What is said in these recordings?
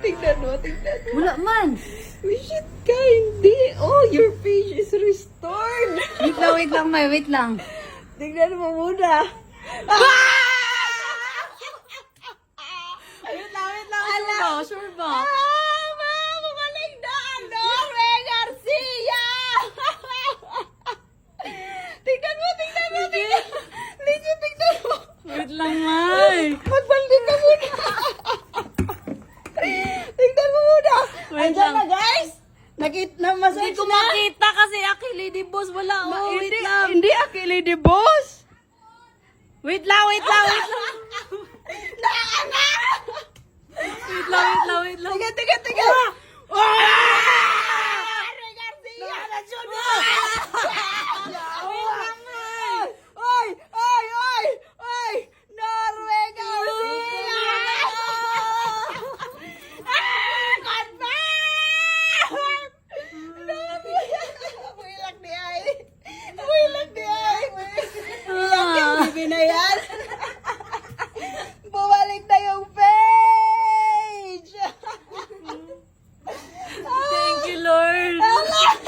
Tingnan mo, tingnan mo. Wala man. Shit ka, hindi. Oh, your page is restored. Wait lang, May. Wait lang. Tingnan mo muna. Wait lang. Sure ba? Bumalik na. Norwe Garcia. Tingnan mo. Legit, tingnan mo. Wait lang, May. Magbalik ka muna. Tingnan mo muna. Wait Andyan lang. na, guys. Hindi Masearch ko na. makita kasi Aki Lady Boss wala. Oh, wait lang. Hindi Akili de Boss. Wait lang. Wait lang. Tiga. Oy! Norwe Garcia! Confirm! Wilag di ay. Iyak yung bibi na yan. Bumalik na yung page! Thank you, Lord. Umiyak!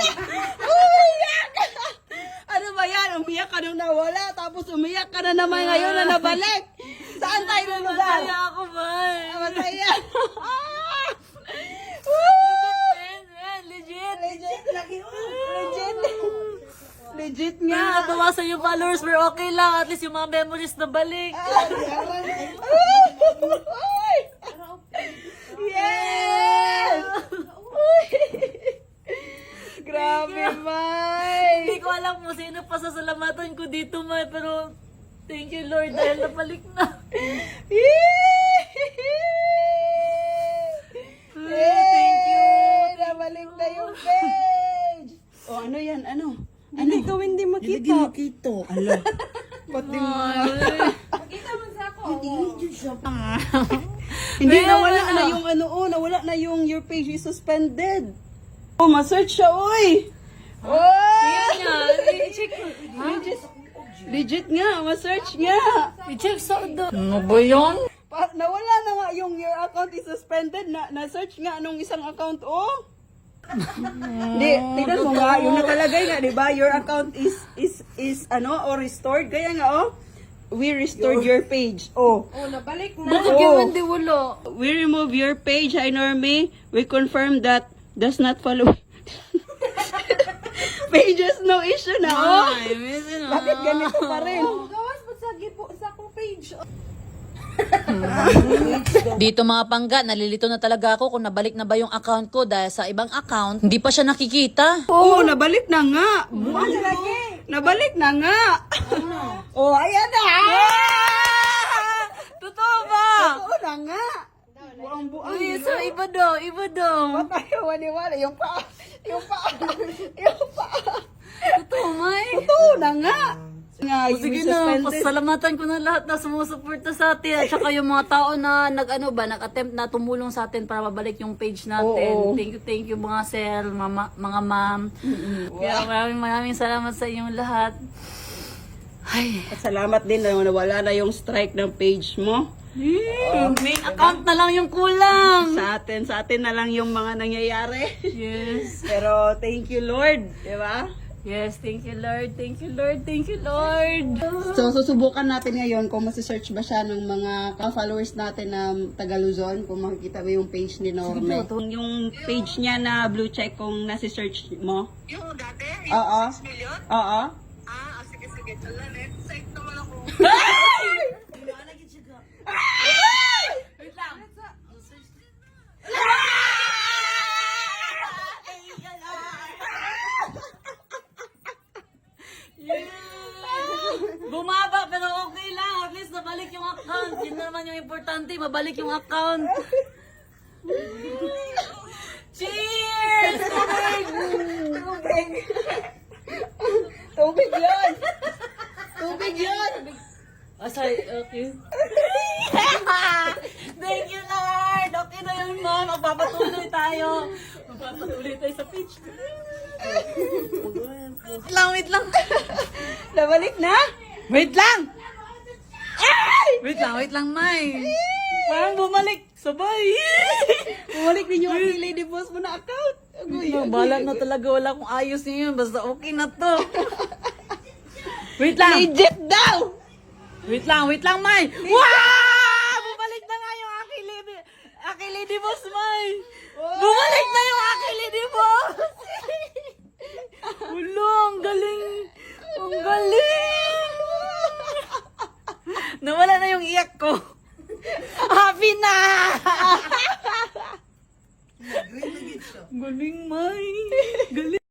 Ano ba yan? Umiyak ka nung nawala, tapos umiyak ka na naman ngayon na nabalik. Saan tayo ng lugar? Masaya ako, May. Masaya. Legit. Legit nga. Nabawasan yung followers pero okay lang. At least yung mga memories na balik. Uy! Yes! Uy! Grabe, May! Hindi ko alam kung sino pa sasalamatan ko dito, May. Pero thank you, Lord, dahil napalik na. Thank you. Nabalik na yung page! O, ano yan? Ano? Hindi Hindi makita. Ala. Pati mo. Hindi, nawala na yung nawala na yung your page is suspended. Oh, ma-search siya, oy! Ayan nga. I-check. Legit nga, ma-search nga. I-check sa do. Ano ba yun? Nawala na nga yung your account is suspended. Na-search nga nung isang account, oh. Hindi, tignan mo nga, yung nakalagay nga, di ba? Your account is or restored. Kaya nga, oh. We restored your page. Oh. Bakit Oo. yun hindi wala? We remove your page, hi Normie. We confirm that does not follow. Pages, no issue na, oh. Ay, misin Bakit ganito pa rin? Gawas mo sa akong page. Dito mga pangga, nalilito na talaga ako kung nabalik na ba yung account ko dahil sa ibang account, hindi pa siya nakikita. Oo, nabalik na nga. Nabalik na nga. Oh, ayan na. Totoo ba? Oo na nga. Buang-buang. Uy, so iba daw. Tayo waniwala. Yung pa. Totoo, May. Oo na nga. Nga, O, sige na, pasalamatan ko na lahat na sumusuporta sa atin at saka yung mga tao na nag-attempt na tumulong sa atin para mabalik yung page natin. Oo. Thank you mga sir, mga ma'am. Kaya maraming salamat sa inyong lahat. Ay, At salamat din na nawala na yung strike ng page mo. yung main account na lang yung kulang. Sa atin na lang yung mga nangyayari. Yes. Pero thank you Lord, di ba? Yes, thank you Lord. Thank you Lord. Thank you Lord. So susubukan natin ngayon kung masi-search ba siya ng mga followers natin na taga Luzon, kung makikita mo yung page ni Norme. Yung page niya na blue check kung nasi-search mo. Yung dati? Oo. 6 million? Oo. Sige. Wala na. Psych naman ako. Wait lang. Bumaba pero okay lang. At least nabalik yung account. Yun naman yung importante. Mabalik yung account. Cheers! Tubig yun! Tubig yun! Asay, okay. Thank you, Lord! Okay na yun, Mom. Magpapatuloy tayo. Magpapatuloy tayo sa pitch. Wait lang. Nabalik na? Wait lang! Wait lang, May. Parang bumalik. Sabay. Bumalik ninyo ang Lady Boss mo na account. Agoy, agoy, Balat na agoy. talaga, wala akong ayos niyo yun. Basta okay na to. Wait lang. Legit daw! Wait lang, May! Wow! Bumalik na nga yung Aki Lady Boss, May! Bumalik na yung Aki Lady Boss! Wala, ang galing! Ang galing! Nawala na yung iyak ko. Happy na! Galing, May! Galing!